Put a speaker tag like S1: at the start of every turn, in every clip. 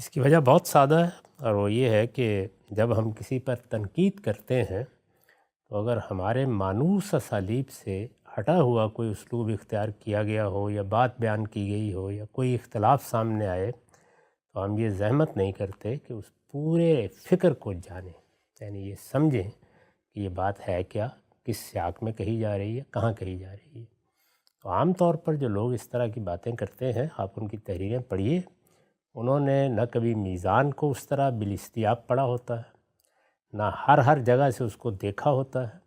S1: اس کی وجہ بہت سادہ ہے، اور وہ یہ ہے کہ جب ہم کسی پر تنقید کرتے ہیں تو اگر ہمارے مانوس اسالیب سے ہٹا ہوا کوئی اسلوب اختیار کیا گیا ہو یا بات بیان کی گئی ہو یا کوئی اختلاف سامنے آئے تو ہم یہ زحمت نہیں کرتے کہ اس پورے فکر کو جانیں، یعنی یہ سمجھیں کہ یہ بات ہے کیا، کس سیاق میں کہی جا رہی ہے، کہاں کہی جا رہی ہے۔ تو عام طور پر جو لوگ اس طرح کی باتیں کرتے ہیں، آپ ان کی تحریریں پڑھیے، انہوں نے نہ کبھی میزان کو اس طرح بالاستیاب پڑھا ہوتا ہے، نہ ہر جگہ سے اس کو دیکھا ہوتا ہے،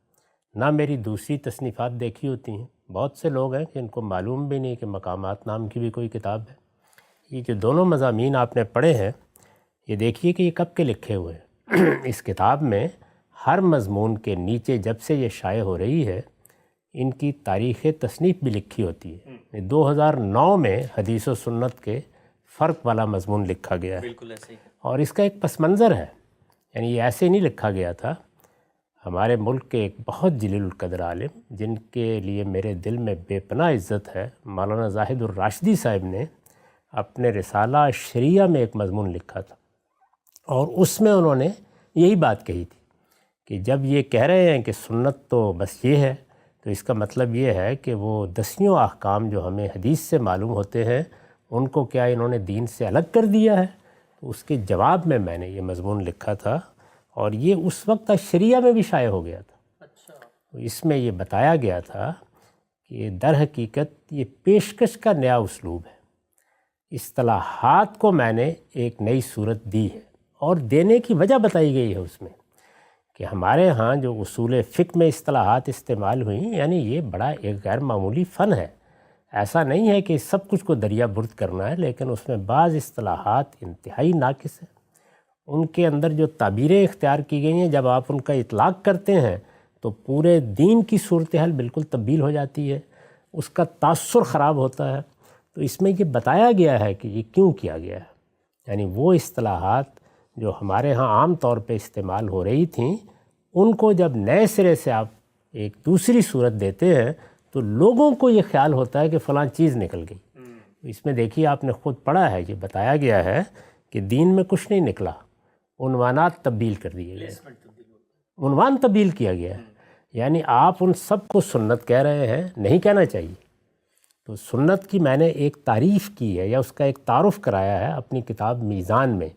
S1: نہ میری دوسری تصنیفات دیکھی ہوتی ہیں۔ بہت سے لوگ ہیں کہ ان کو معلوم بھی نہیں کہ مقامات نام کی بھی کوئی کتاب ہے۔ یہ جو دونوں مضامین آپ نے پڑھے ہیں، یہ دیکھیے کہ یہ کب کے لکھے ہوئے ہیں۔ اس کتاب میں ہر مضمون کے نیچے جب سے یہ شائع ہو رہی ہے، ان کی تاریخ تصنیف بھی لکھی ہوتی ہے۔ 2009 میں حدیث و سنت کے فرق والا مضمون لکھا گیا ہے،
S2: بالکل ایسے ہی،
S1: اور اس کا ایک پس منظر ہے، یعنی یہ ایسے نہیں لکھا گیا تھا۔ ہمارے ملک کے ایک بہت جلیل القدر عالم، جن کے لیے میرے دل میں بے پناہ عزت ہے، مولانا زاہد الراشدی صاحب نے اپنے رسالہ شریعہ میں ایک مضمون لکھا تھا، اور اس میں انہوں نے یہی بات کہی تھی کہ جب یہ کہہ رہے ہیں کہ سنت تو بس یہ ہے، تو اس کا مطلب یہ ہے کہ وہ دسیوں احکام جو ہمیں حدیث سے معلوم ہوتے ہیں، ان کو کیا انہوں نے دین سے الگ کر دیا ہے؟ تو اس کے جواب میں میں نے یہ مضمون لکھا تھا، اور یہ اس وقت شریعہ میں بھی شائع ہو گیا تھا۔
S2: اچھا،
S1: تو اس میں یہ بتایا گیا تھا کہ در حقیقت یہ پیشکش کا نیا اسلوب ہے۔ اصطلاحات کو میں نے ایک نئی صورت دی ہے، اور دینے کی وجہ بتائی گئی ہے اس میں کہ ہمارے ہاں جو اصول فقہ میں اصطلاحات استعمال ہوئیں، یعنی یہ بڑا ایک غیر معمولی فن ہے۔ ایسا نہیں ہے کہ سب کچھ کو دریا برد کرنا ہے، لیکن اس میں بعض اصطلاحات انتہائی ناقص ہیں۔ ان کے اندر جو تعبیریں اختیار کی گئی ہیں، جب آپ ان کا اطلاق کرتے ہیں تو پورے دین کی صورتحال بالکل تبدیل ہو جاتی ہے، اس کا تاثر خراب ہوتا ہے۔ تو اس میں یہ بتایا گیا ہے کہ یہ کیوں کیا گیا ہے، یعنی وہ اصطلاحات جو ہمارے ہاں عام طور پہ استعمال ہو رہی تھیں، ان کو جب نئے سرے سے آپ ایک دوسری صورت دیتے ہیں تو لوگوں کو یہ خیال ہوتا ہے کہ فلاں چیز نکل گئی۔ اس میں دیکھیے آپ نے خود پڑھا ہے، یہ بتایا گیا ہے کہ دین میں کچھ نہیں نکلا، عنوانات تبدیل کر دیے گئے، عنوان تبدیل کیا گیا ہے۔ یعنی آپ ان سب کو سنت کہہ رہے ہیں، نہیں کہنا چاہیے۔ تو سنت کی میں نے ایک تعریف کی ہے، یا اس کا ایک تعارف کرایا ہے اپنی کتاب میزان میں۔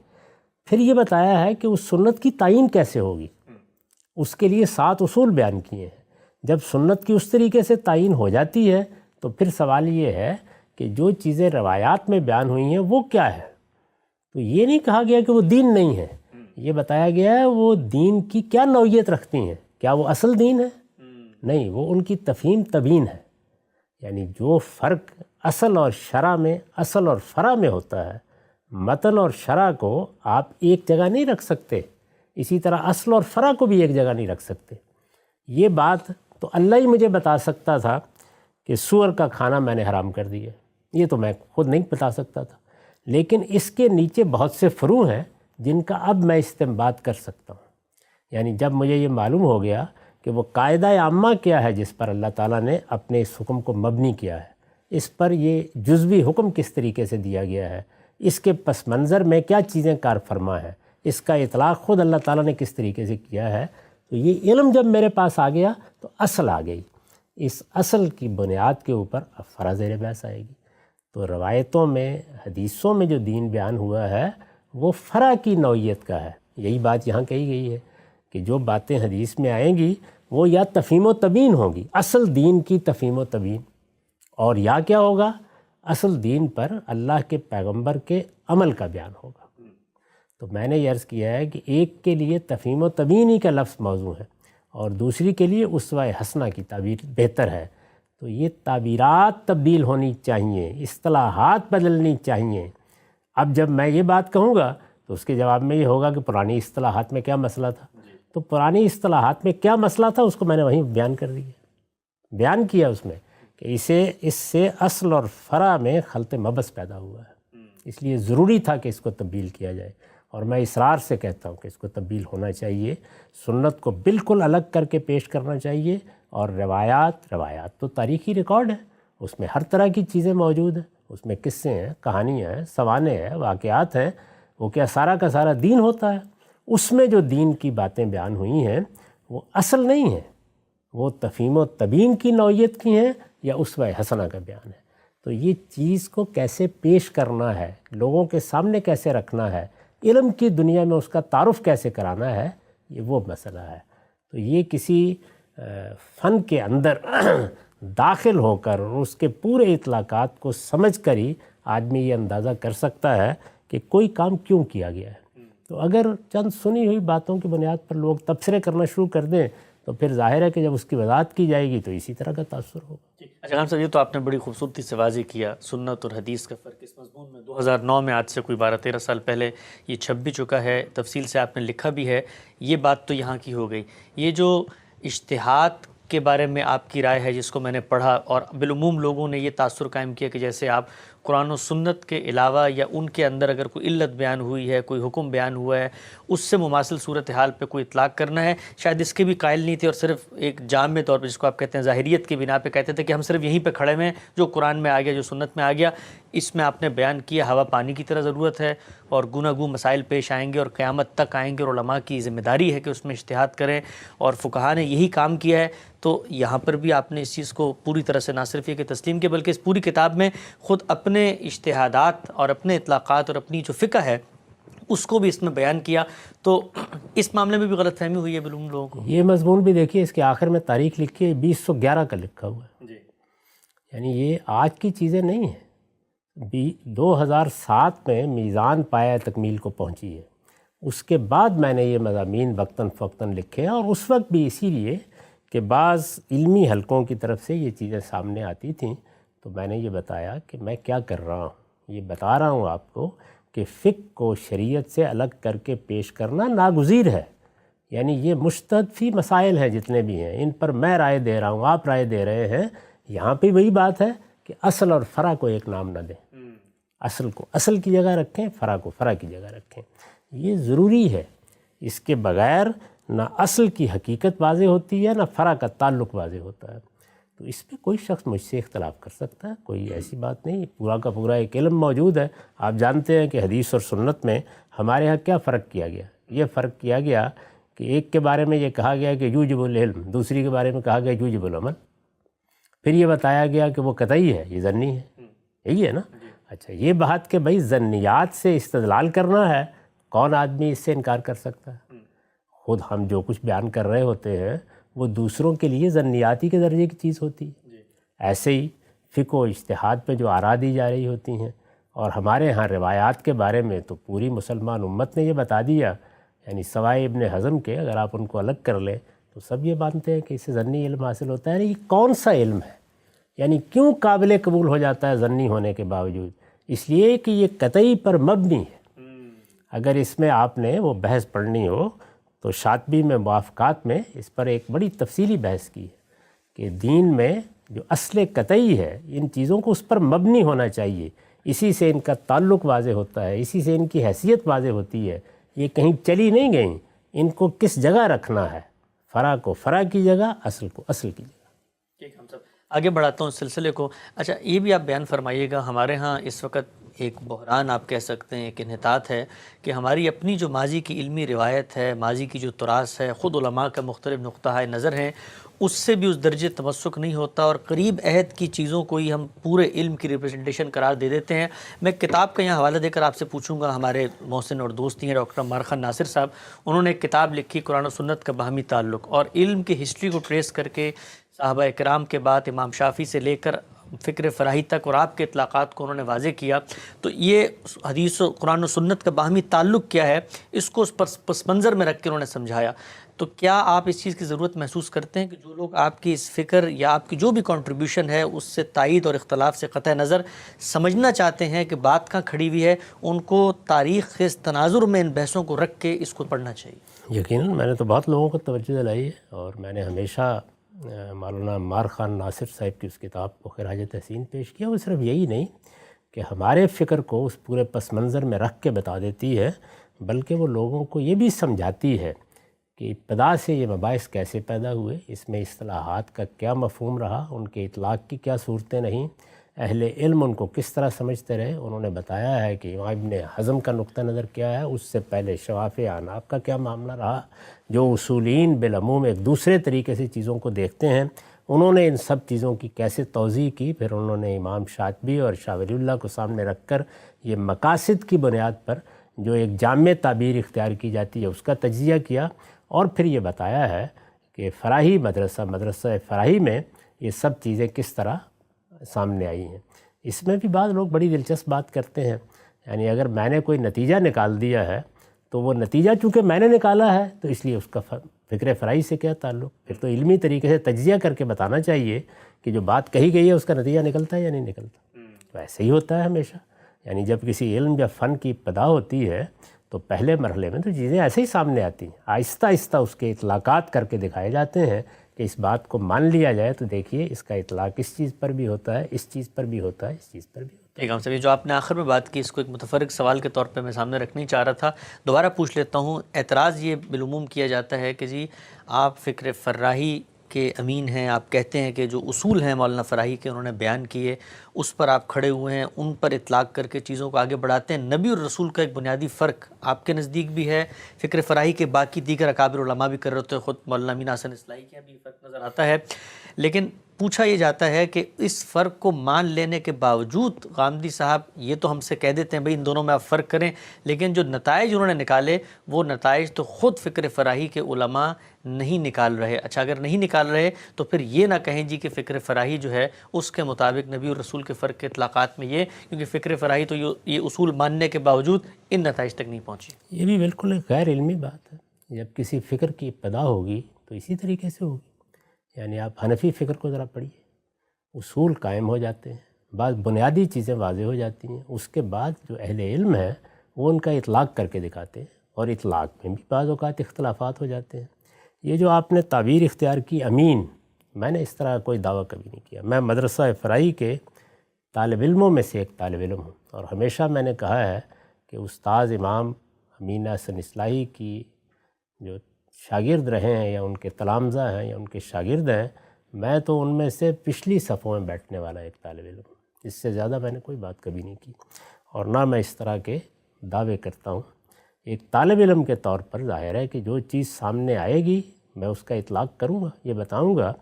S1: پھر یہ بتایا ہے کہ اس سنت کی تعین کیسے ہوگی، اس کے لیے 7 اصول بیان کیے ہیں۔ جب سنت کی اس طریقے سے تعین ہو جاتی ہے تو پھر سوال یہ ہے کہ جو چیزیں روایات میں بیان ہوئی ہیں وہ کیا ہے۔ تو یہ نہیں کہا گیا کہ وہ دین نہیں ہے، یہ بتایا گیا ہے وہ دین کی کیا نوعیت رکھتی ہیں۔ کیا وہ اصل دین ہے؟ نہیں، وہ ان کی تفہیم تبیین ہے۔ یعنی جو فرق اصل اور شرع میں، اصل اور فرع میں ہوتا ہے، متن اور شرع کو آپ ایک جگہ نہیں رکھ سکتے، اسی طرح اصل اور فرع کو بھی ایک جگہ نہیں رکھ سکتے۔ یہ بات تو اللہ ہی مجھے بتا سکتا تھا کہ سور کا کھانا میں نے حرام کر دیا، یہ تو میں خود نہیں بتا سکتا تھا، لیکن اس کے نیچے بہت سے فروع ہیں جن کا اب میں استنباط کر سکتا ہوں۔ یعنی جب مجھے یہ معلوم ہو گیا کہ وہ قاعدہ عامہ کیا ہے جس پر اللہ تعالیٰ نے اپنے اس حکم کو مبنی کیا ہے، اس پر یہ جزوی حکم کس طریقے سے دیا گیا ہے، اس کے پس منظر میں کیا چیزیں کار فرما ہے، اس کا اطلاق خود اللہ تعالیٰ نے کس طریقے سے کیا ہے، تو یہ علم جب میرے پاس آ گیا تو اصل آ گئی۔ اس اصل کی بنیاد کے اوپر اب فرع زیر بحث آئے گی۔ تو روایتوں میں، حدیثوں میں جو دین بیان ہوا ہے وہ فرع کی نوعیت کا ہے۔ یہی بات یہاں کہی گئی ہے کہ جو باتیں حدیث میں آئیں گی وہ یا تفہیم و تبیین ہوگی، اصل دین کی تفہیم و تبیین، اور یا کیا ہوگا، اصل دین پر اللہ کے پیغمبر کے عمل کا بیان ہوگا۔ تو میں نے یہ عرض کیا ہے کہ ایک کے لیے تفہیم و تبیین ہی کا لفظ موضوع ہے، اور دوسری کے لیے اسوہ حسنہ کی تعبیر بہتر ہے۔ تو یہ تعبیرات تبدیل ہونی چاہیے، اصطلاحات بدلنی چاہیے۔ اب جب میں یہ بات کہوں گا تو اس کے جواب میں یہ ہوگا کہ پرانی اصطلاحات میں کیا مسئلہ تھا، تو پرانی اصطلاحات میں کیا مسئلہ تھا اس کو میں نے وہیں بیان کر دیا، بیان کیا اس میں کہ اس سے اصل اور فرع میں خلط مبس پیدا ہوا ہے، اس لیے ضروری تھا کہ اس کو تبدیل کیا جائے، اور میں اصرار سے کہتا ہوں کہ اس کو تبدیل ہونا چاہیے، سنت کو بالکل الگ کر کے پیش کرنا چاہیے، اور روایات تو تاریخی ریکارڈ ہے، اس میں ہر طرح کی چیزیں موجود ہیں، اس میں قصے ہیں، کہانیاں ہیں، سوانے ہیں، واقعات ہیں، وہ کیا سارا کا سارا دین ہوتا ہے؟ اس میں جو دین کی باتیں بیان ہوئی ہیں وہ اصل نہیں ہیں، وہ تفہیم و تبیین کی نوعیت کی ہیں یا اسوہ حسنہ کا بیان ہے۔ تو یہ چیز کو کیسے پیش کرنا ہے، لوگوں کے سامنے کیسے رکھنا ہے، علم کی دنیا میں اس کا تعارف کیسے کرانا ہے، یہ وہ مسئلہ ہے۔ تو یہ کسی فن کے اندر داخل ہو کر اور اس کے پورے اطلاقات کو سمجھ کر ہی آدمی یہ اندازہ کر سکتا ہے کہ کوئی کام کیوں کیا گیا ہے۔ تو اگر چند سنی ہوئی باتوں کی بنیاد پر لوگ تبصرے کرنا شروع کر دیں تو پھر ظاہر ہے کہ جب اس کی وضاحت کی جائے گی تو اسی طرح کا تاثر ہوگا۔
S2: اچھا خان صاحب، یہ تو آپ نے بڑی خوبصورتی سے واضح کیا سنت اور حدیث کا فرق اس مضمون میں 2009 میں، آج سے کوئی 12-13 سال پہلے یہ چھپ بھی چکا ہے، تفصیل سے آپ نے لکھا بھی ہے، یہ بات تو یہاں کی ہو گئی۔ یہ جو اجتہاد کے بارے میں آپ کی رائے ہے جس کو میں نے پڑھا، اور بالعموم لوگوں نے یہ تاثر قائم کیا کہ جیسے آپ قرآن و سنت کے علاوہ یا ان کے اندر اگر کوئی علت بیان ہوئی ہے، کوئی حکم بیان ہوا ہے، اس سے مماثل صورتحال پہ کوئی اطلاق کرنا ہے، شاید اس کے بھی قائل نہیں تھے اور صرف ایک جامع طور پہ جس کو آپ کہتے ہیں ظاہریت کی بنا پہ کہتے تھے کہ ہم صرف یہیں پہ کھڑے ہوئے ہیں، جو قرآن میں آ گیا، جو سنت میں آ گیا، اس میں آپ نے بیان کیا ہوا پانی کی طرح ضرورت ہے اور گناگوں مسائل پیش آئیں گے اور قیامت تک آئیں گے اور علماء کی ذمہ داری ہے کہ اس میں اجتہاد کریں اور فقہاء نے یہی کام کیا ہے۔ تو یہاں پر بھی آپ نے اس چیز کو پوری طرح سے نہ صرف یہ کہ تسلیم کیا بلکہ اس پوری کتاب میں خود اپنے اجتہادات اور اپنے اطلاقات اور اپنی جو فقہ ہے اس کو بھی اس میں بیان کیا۔ تو اس معاملے میں بھی غلط فہمی ہوئی ہے بالعموم لوگوں کو۔
S1: یہ مضمون بھی دیکھیے، اس کے آخر میں تاریخ لکھی ہے 2011 کا لکھا ہوا ہے،
S2: جی،
S1: یعنی یہ آج کی چیزیں نہیں ہیں۔ 2007 میں میزان پایہ تکمیل کو پہنچی ہے، اس کے بعد میں نے یہ مضامین وقتاً فوقتاً لکھے، اور اس وقت بھی اسی لیے کہ بعض علمی حلقوں کی طرف سے یہ چیزیں سامنے آتی تھیں تو میں نے یہ بتایا کہ میں کیا کر رہا ہوں، یہ بتا رہا ہوں آپ کو کہ فقہ کو شریعت سے الگ کر کے پیش کرنا ناگزیر ہے۔ یعنی یہ مجتہد فی مسائل ہیں جتنے بھی ہیں، ان پر میں رائے دے رہا ہوں، آپ رائے دے رہے ہیں۔ یہاں پہ وہی بات ہے کہ اصل اور فرع کو ایک نام نہ دیں، اصل کو اصل کی جگہ رکھیں، فرع کو فرع کی جگہ رکھیں، یہ ضروری ہے۔ اس کے بغیر نہ اصل کی حقیقت واضح ہوتی ہے، نہ فرع کا تعلق واضح ہوتا ہے۔ تو اس پہ کوئی شخص مجھ سے اختلاف کر سکتا ہے، کوئی ایسی بات نہیں، پورا کا پورا ایک علم موجود ہے۔ آپ جانتے ہیں کہ حدیث اور سنت میں ہمارے ہاں کیا فرق کیا گیا؟ یہ فرق کیا گیا کہ ایک کے بارے میں یہ کہا گیا کہ یوجب العلم، دوسری کے بارے میں کہا گیا یوجب العمل، پھر یہ بتایا گیا کہ وہ قطعی ہے، یہ ظنی ہے، یہی ہے نا؟ اچھا، یہ بات کہ بھائی ظنیات سے استدلال کرنا ہے، کون آدمی اس سے انکار کر سکتا ہے؟ خود ہم جو کچھ بیان کر رہے ہوتے ہیں وہ دوسروں کے لیے ظنیاتی کے درجے کی چیز ہوتی ہے۔ ایسے ہی فقہ و اجتہاد پہ جو آراء دی جا رہی ہوتی ہیں، اور ہمارے ہاں روایات کے بارے میں تو پوری مسلمان امت نے یہ بتا دیا، یعنی سوائے ابن حزم کے اگر آپ ان کو الگ کر لیں تو سب یہ مانتے ہیں کہ اس سے ظنی علم حاصل ہوتا ہے۔ یہ کون سا علم ہے؟ یعنی کیوں قابل قبول ہو جاتا ہے ظنی ہونے کے باوجود؟ اس لیے کہ یہ قطعی پر مبنی ہے۔ اگر اس میں آپ نے وہ بحث پڑھنی ہو تو شاطبی میں موافقات میں اس پر ایک بڑی تفصیلی بحث کی ہے کہ دین میں جو اصل قطعی ہے ان چیزوں کو اس پر مبنی ہونا چاہیے، اسی سے ان کا تعلق واضح ہوتا ہے، اسی سے ان کی حیثیت واضح ہوتی ہے، یہ کہیں چلی نہیں گئیں، ان کو کس جگہ رکھنا ہے، فرع کو فرع کی جگہ، اصل کو اصل کی جگہ۔
S2: ٹھیک، ہم سب آگے بڑھاتا ہوں اس سلسلے کو۔ اچھا، یہ بھی آپ بیان فرمائیے گا، ہمارے ہاں اس وقت ایک بحران آپ کہہ سکتے ہیں، ایک انحطاط ہے کہ ہماری اپنی جو ماضی کی علمی روایت ہے، ماضی کی جو تراث ہے، خود علماء کا مختلف نقطہ نظر ہیں، اس سے بھی اس درجے تمسک نہیں ہوتا اور قریب عہد کی چیزوں کو ہی ہم پورے علم کی ریپرزنٹیشن قرار دے دیتے ہیں۔ میں کتاب کا یہاں حوالہ دے کر آپ سے پوچھوں گا، ہمارے محسن اور دوست ہیں ڈاکٹر عمار خان ناصر صاحب، انہوں نے ایک کتاب لکھی قرآن و سنت کا باہمی تعلق، اور علم کی ہسٹری کو ٹریس کر کے صحابہ اکرام کے بعد امام شافعی سے لے کر فکر فراہی تک اور آپ کے اطلاقات کو انہوں نے واضح کیا۔ تو یہ حدیث و قرآن و سنت کا باہمی تعلق کیا ہے، اس کو اس پس منظر میں رکھ کے انہوں نے سمجھایا۔ تو کیا آپ اس چیز کی ضرورت محسوس کرتے ہیں کہ جو لوگ آپ کی اس فکر یا آپ کی جو بھی کنٹریبیوشن ہے اس سے تائید اور اختلاف سے قطع نظر سمجھنا چاہتے ہیں کہ بات کہاں کھڑی ہوئی ہے، ان کو تاریخ کے تناظر میں ان بحثوں کو رکھ کے اس کو پڑھنا چاہیے؟
S1: یقیناً میں نے تو بہت لوگوں کو توجہ دلائی ہے، اور میں نے ہمیشہ مولانا عمار خان ناصر صاحب کی اس کتاب کو خراج تحسین پیش کیا۔ وہ صرف یہی نہیں کہ ہمارے فکر کو اس پورے پس منظر میں رکھ کے بتا دیتی ہے، بلکہ وہ لوگوں کو یہ بھی سمجھاتی ہے کہ ابتدا سے یہ مباحث کیسے پیدا ہوئے، اس میں اصطلاحات کا کیا مفہوم رہا، ان کے اطلاق کی کیا صورتیں رہیں، اہل علم ان کو کس طرح سمجھتے رہے. انہوں نے بتایا ہے کہ امام ابن حزم کا نقطہ نظر کیا ہے، اس سے پہلے شوافع احناف کا کیا معاملہ رہا. جو اصولین بالعموم ایک دوسرے طریقے سے چیزوں کو دیکھتے ہیں، انہوں نے ان سب چیزوں کی کیسے توضیح کی. پھر انہوں نے امام شاطبی اور شاہ ولی اللہ کو سامنے رکھ کر یہ مقاصد کی بنیاد پر جو ایک جامع تعبیر اختیار کی جاتی ہے اس کا تجزیہ کیا، اور پھر یہ بتایا ہے کہ فراہی مدرسہ فراہی میں یہ سب چیزیں کس طرح سامنے آئی ہیں. اس میں بھی بعض لوگ بڑی دلچسپ بات کرتے ہیں، یعنی اگر میں نے کوئی نتیجہ نکال دیا ہے تو وہ نتیجہ چونکہ میں نے نکالا ہے تو اس لیے اس کا فکر فرائی سے کیا تعلق. پھر تو علمی طریقے سے تجزیہ کر کے بتانا چاہیے کہ جو بات کہی گئی ہے اس کا نتیجہ نکلتا ہے یا نہیں نکلتا. تو ایسے ہی ہوتا ہے ہمیشہ، یعنی جب کسی علم یا فن کی ابتدا ہوتی ہے تو پہلے مرحلے میں تو چیزیں ایسے ہی سامنے آتی ہیں، آہستہ آہستہ اس کے اطلاقات کر کے دکھائے جاتے ہیں کہ اس بات کو مان لیا جائے تو دیکھیے اس کا اطلاق اس چیز پر بھی ہوتا ہے، اس چیز پر بھی ہوتا ہے، اس چیز پر بھی ہوتا ہے.
S2: ایک ہم سے جو آپ نے آخر میں بات کی، اس کو ایک متفرق سوال کے طور پہ میں سامنے رکھنی چاہ رہا تھا، دوبارہ پوچھ لیتا ہوں. اعتراض یہ بالعموم کیا جاتا ہے کہ جی آپ فکر فراہی کے امین ہیں، آپ کہتے ہیں کہ جو اصول ہیں مولانا فراہی کے انہوں نے بیان کیے اس پر آپ کھڑے ہوئے ہیں، ان پر اطلاق کر کے چیزوں کو آگے بڑھاتے ہیں. نبی اور رسول کا ایک بنیادی فرق آپ کے نزدیک بھی ہے، فکر فراہی کے باقی دیگر اکابر علماء بھی کر رہے ہوتے ہیں، خود مولانا امین حسن اصلاحی کے بھی فرق نظر آتا ہے. لیکن پوچھا یہ جاتا ہے کہ اس فرق کو مان لینے کے باوجود غامدی صاحب یہ تو ہم سے کہہ دیتے ہیں بھئی ان دونوں میں آپ فرق کریں، لیکن جو نتائج انہوں نے نکالے وہ نتائج تو خود فکر فراہی کے علماء نہیں نکال رہے. اچھا اگر نہیں نکال رہے تو پھر یہ نہ کہیں جی کہ فکر فراہی جو ہے اس کے مطابق نبی اور رسول کے فرق کے اطلاقات میں یہ، کیونکہ فکر فراہی تو یہ اصول ماننے کے باوجود ان نتائج تک نہیں پہنچی.
S1: یہ بھی بالکل ایک غیر علمی بات ہے. جب کسی فکر کی ابتدا ہوگی تو اسی طریقے سے ہوگی. یعنی آپ حنفی فکر کو ذرا پڑھیے، اصول قائم ہو جاتے ہیں، بعض بنیادی چیزیں واضح ہو جاتی ہیں، اس کے بعد جو اہل علم ہے وہ ان کا اطلاق کر کے دکھاتے ہیں، اور اطلاق میں بھی بعض اوقات اختلافات ہو جاتے ہیں. یہ جو آپ نے تعبیر اختیار کی امین، میں نے اس طرح کوئی دعویٰ کبھی نہیں کیا. میں مدرسہ فرائی کے طالب علموں میں سے ایک طالب علم ہوں، اور ہمیشہ میں نے کہا ہے کہ استاذ امام امین حسن اصلاحی کی جو شاگرد رہے ہیں یا ان کے تلامذہ ہیں یا ان کے شاگرد ہیں، میں تو ان میں سے پچھلی صفوں میں بیٹھنے والا ایک طالب علم ہوں. اس سے زیادہ میں نے کوئی بات کبھی نہیں کی، اور نہ میں اس طرح کے دعوے کرتا ہوں. ایک طالب علم کے طور پر ظاہر ہے کہ جو چیز سامنے آئے گی میں اس کا اطلاق کروں گا، یہ بتاؤں گا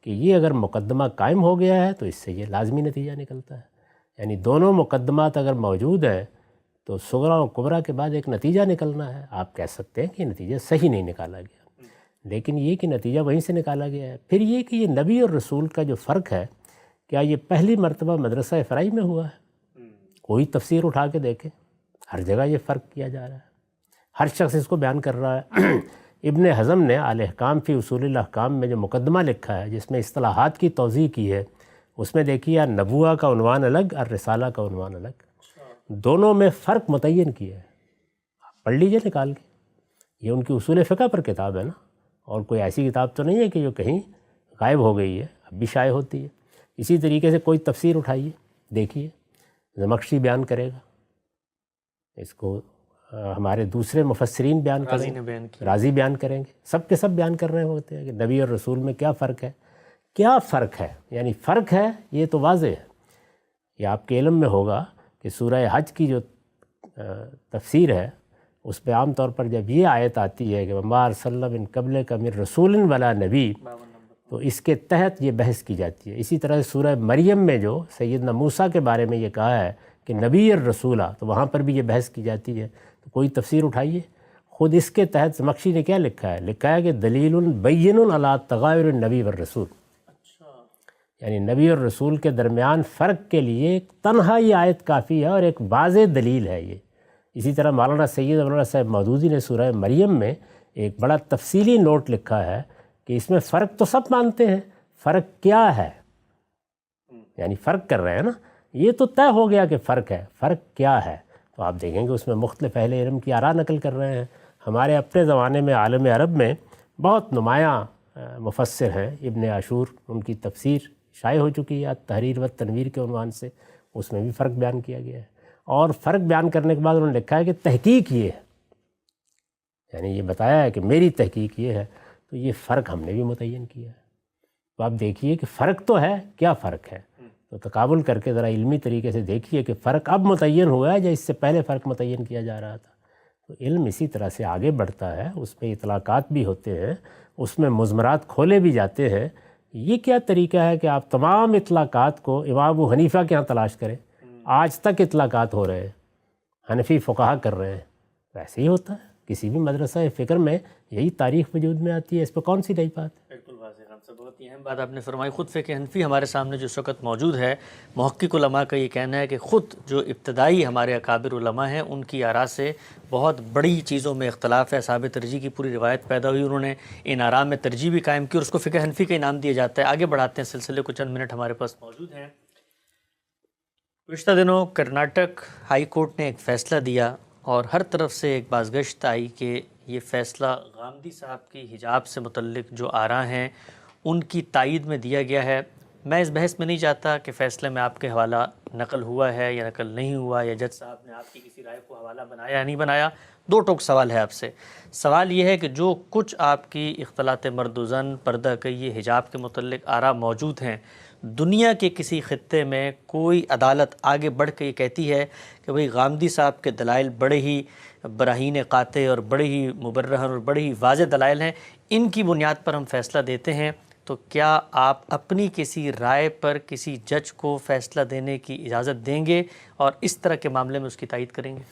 S1: کہ یہ اگر مقدمہ قائم ہو گیا ہے تو اس سے یہ لازمی نتیجہ نکلتا ہے. یعنی دونوں مقدمات اگر موجود ہیں تو صغرا و کبرا کے بعد ایک نتیجہ نکلنا ہے. آپ کہہ سکتے ہیں کہ یہ نتیجہ صحیح نہیں نکالا گیا، لیکن یہ کہ نتیجہ وہیں سے نکالا گیا ہے. پھر یہ کہ یہ نبی اور رسول کا جو فرق ہے، کیا یہ پہلی مرتبہ مدرسہ فرائی میں ہوا ہے؟ کوئی تفسیر اٹھا کے دیکھیں، ہر جگہ یہ فرق کیا جا رہا ہے، ہر شخص اس کو بیان کر رہا ہے. ابن حزم نے الاحکام فی اصول الاحکام میں جو مقدمہ لکھا ہے جس میں اصطلاحات کی توضیح کی ہے، اس میں دیکھیے نبوہ کا عنوان الگ اور رسالہ کا عنوان الگ، دونوں میں فرق متعین کیا ہے. آپ پڑھ لیجئے نکال کے، یہ ان کی اصول فقہ پر کتاب ہے نا، اور کوئی ایسی کتاب تو نہیں ہے کہ جو کہیں غائب ہو گئی ہے، اب بھی شائع ہوتی ہے. اسی طریقے سے کوئی تفسیر اٹھائیے دیکھیے، زمخشری بیان کرے گا، اس کو ہمارے دوسرے مفسرین بیان کریں گے، رازی بیان کریں گے، سب کے سب بیان کر رہے ہوتے ہیں کہ نبی اور رسول میں کیا فرق ہے. کیا فرق ہے؟ یعنی فرق ہے یہ تو واضح ہے. یہ آپ کے علم میں ہوگا کہ سورہ حج کی جو تفسیر ہے اس پہ عام طور پر جب یہ آیت آتی ہے کہ وَمَا أَرْسَلْنَا مِن قَبْلِكَ مِن رَسُولٍ وَلَا نَبِيٍّ، تو اس کے تحت یہ بحث کی جاتی ہے. اسی طرح سورہ مریم میں جو سیدنا موسیٰ کے بارے میں یہ کہا ہے کہ نبی الرسولہ، تو وہاں پر بھی یہ بحث کی جاتی ہے. تو کوئی تفسیر اٹھائیے. خود اس کے تحت زمخشری نے کیا لکھا ہے؟ لکھا ہے کہ دلیل بین علی تغایر النبی والرسول، یعنی نبی اور رسول کے درمیان فرق کے لیے ایک تنہا یہ آیت کافی ہے اور ایک واضح دلیل ہے یہ. اسی طرح مولانا سید مولانا صاحب مودودی نے سورہ مریم میں ایک بڑا تفصیلی نوٹ لکھا ہے کہ اس میں فرق تو سب مانتے ہیں، فرق کیا ہے؟ یعنی فرق کر رہے ہیں نا، یہ تو طے ہو گیا کہ فرق ہے، فرق کیا ہے؟ تو آپ دیکھیں گے اس میں مختلف اہل علم کی آراء نقل کر رہے ہیں. ہمارے اپنے زمانے میں عالم عرب میں بہت نمایاں مفسر ہیں، ابن عاشور، ان کی تفسیر شائع ہو چکی ہے تحریر و تنویر کے عنوان سے، اس میں بھی فرق بیان کیا گیا ہے. اور فرق بیان کرنے کے بعد انہوں نے لکھا ہے کہ تحقیق یہ ہے، یعنی یہ بتایا ہے کہ میری تحقیق یہ ہے. تو یہ فرق ہم نے بھی متعین کیا ہے. تو آپ دیکھیے کہ فرق تو ہے، کیا فرق ہے؟ تو تقابل کر کے ذرا علمی طریقے سے دیکھیے کہ فرق اب متعین ہوا ہے یا اس سے پہلے فرق متعین کیا جا رہا تھا. تو علم اسی طرح سے آگے بڑھتا ہے، اس میں اطلاقات بھی ہوتے ہیں، اس میں مضمرات کھولے بھی جاتے ہیں. یہ کیا طریقہ ہے کہ آپ تمام اطلاقات کو امام ابو حنیفہ کے ہاں تلاش کریں؟ آج تک اطلاقات ہو رہے ہیں، حنفی فقہا کر رہے ہیں. ایسے ہی ہوتا ہے کسی بھی مدرسہ فکر میں، یہی تاریخ وجود میں آتی ہے، اس پہ کون سی نئی بات ہے؟
S2: بالکل واضح خان صاحب، بہت ہی اہم بات آپ نے فرمائی. خود فقہ حنفی ہمارے سامنے جو اس وقت موجود ہے، محقق علماء کا یہ کہنا ہے کہ خود جو ابتدائی ہمارے اکابر علماء ہیں ان کی آراء سے بہت بڑی چیزوں میں اختلاف ہے. اصحاب ترجیح کی پوری روایت پیدا ہوئی، انہوں نے ان آراء میں ترجیح بھی قائم کی اور اس کو فقہ حنفی کا انعام دیا جاتا ہے. آگے بڑھاتے ہیں سلسلے کو، چند منٹ ہمارے پاس موجود ہیں. گزشتہ دنوں کرناٹک ہائی کورٹ نے ایک فیصلہ دیا اور ہر طرف سے ایک بازگشت آئی کہ یہ فیصلہ غامدی صاحب کی حجاب سے متعلق جو آراء ہیں ان کی تائید میں دیا گیا ہے. میں اس بحث میں نہیں چاہتا کہ فیصلے میں آپ کے حوالہ نقل ہوا ہے یا نقل نہیں ہوا، یا جج صاحب نے آپ کی کسی رائے کو حوالہ بنایا یا نہیں بنایا. دو ٹوک سوال ہے آپ سے. سوال یہ ہے کہ جو کچھ آپ کی اختلاط مرد و زن، پردہ کئی، حجاب کے متعلق آراء موجود ہیں، دنیا کے کسی خطے میں کوئی عدالت آگے بڑھ کے یہ کہتی ہے کہ بھئی غامدی صاحب کے دلائل بڑے ہی براہین قاطع اور بڑے ہی مبرہن اور بڑے ہی واضح دلائل ہیں، ان کی بنیاد پر ہم فیصلہ دیتے ہیں، تو کیا آپ اپنی کسی رائے پر کسی جج کو فیصلہ دینے کی اجازت دیں گے اور اس طرح کے معاملے میں اس کی تائید کریں گے؟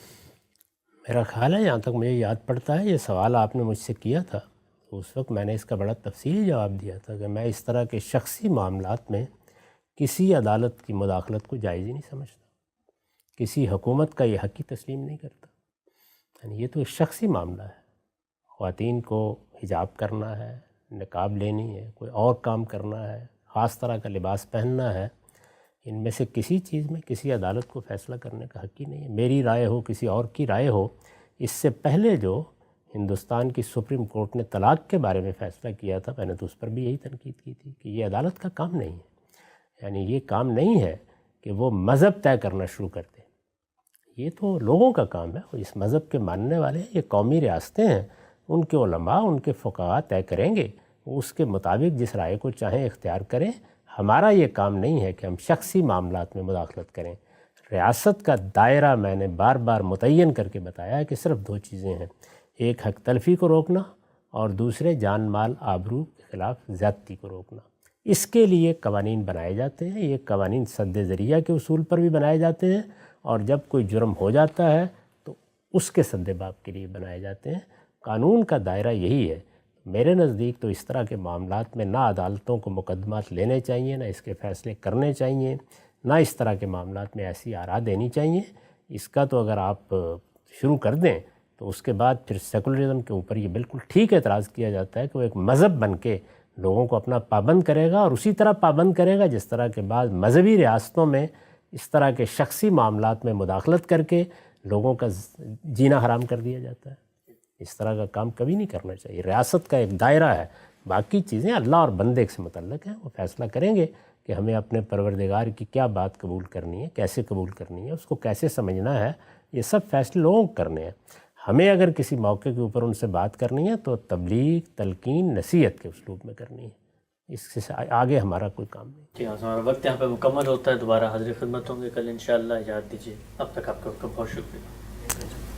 S1: میرا خیال ہے، جہاں تک مجھے یاد پڑتا ہے، یہ سوال آپ نے مجھ سے کیا تھا، تو اس وقت میں نے اس کا بڑا تفصیلی جواب دیا تھا کہ میں اس طرح کے شخصی معاملات میں کسی عدالت کی مداخلت کو جائز ہی نہیں سمجھتا، کسی حکومت کا یہ حق ہی تسلیم نہیں کرتا. یعنی یہ تو ایک شخصی معاملہ ہے. خواتین کو حجاب کرنا ہے، نقاب لینی ہے، کوئی اور کام کرنا ہے، خاص طرح کا لباس پہننا ہے، ان میں سے کسی چیز میں کسی عدالت کو فیصلہ کرنے کا حق ہی نہیں ہے. میری رائے ہو، کسی اور کی رائے ہو. اس سے پہلے جو ہندوستان کی سپریم کورٹ نے طلاق کے بارے میں فیصلہ کیا تھا، میں نے تو اس پر بھی یہی تنقید کی تھی کہ یہ عدالت کا کام نہیں ہے. یعنی یہ کام نہیں ہے کہ وہ مذہب طے کرنا شروع کر دیں. یہ تو لوگوں کا کام ہے، اس مذہب کے ماننے والے، یہ قومی ریاستیں ہیں، ان کے علماء، ان کے فقہاء طے کریں گے، اس کے مطابق جس رائے کو چاہیں اختیار کریں. ہمارا یہ کام نہیں ہے کہ ہم شخصی معاملات میں مداخلت کریں. ریاست کا دائرہ میں نے بار بار متعین کر کے بتایا ہے کہ صرف دو چیزیں ہیں، ایک حق تلفی کو روکنا اور دوسرے جان مال آبرو کے خلاف زیادتی کو روکنا. اس کے لیے قوانین بنائے جاتے ہیں. یہ قوانین سد ذریعہ کے اصول پر بھی بنائے جاتے ہیں، اور جب کوئی جرم ہو جاتا ہے تو اس کے سد باب کے لیے بنائے جاتے ہیں. قانون کا دائرہ یہی ہے. میرے نزدیک تو اس طرح کے معاملات میں نہ عدالتوں کو مقدمات لینے چاہیے، نہ اس کے فیصلے کرنے چاہیے، نہ اس طرح کے معاملات میں ایسی آراء دینی چاہیے. اس کا تو اگر آپ شروع کر دیں تو اس کے بعد پھر سیکولرزم کے اوپر یہ بالکل ٹھیک اعتراض کیا جاتا ہے کہ وہ ایک مذہب بن کے لوگوں کو اپنا پابند کرے گا، اور اسی طرح پابند کرے گا جس طرح کے بعض مذہبی ریاستوں میں اس طرح کے شخصی معاملات میں مداخلت کر کے لوگوں کا جینا حرام کر دیا جاتا ہے. اس طرح کا کام کبھی نہیں کرنا چاہیے. ریاست کا ایک دائرہ ہے، باقی چیزیں اللہ اور بندے سے متعلق ہیں. وہ فیصلہ کریں گے کہ ہمیں اپنے پروردگار کی کیا بات قبول کرنی ہے، کیسے قبول کرنی ہے، اس کو کیسے سمجھنا ہے. یہ سب فیصلے لوگوں کو کرنے ہیں. ہمیں اگر کسی موقع کے اوپر ان سے بات کرنی ہے تو تبلیغ، تلقین، نصیحت کے اسلوب میں کرنی ہے. اس سے آگے ہمارا کوئی کام نہیں.
S2: جی ہاں، ہمارا وقت یہاں پہ مکمل ہوتا ہے. دوبارہ حاضر خدمت ہوں گے کل انشاءاللہ. اجازت دیجیے، اب تک آپ کا بہت شکریہ.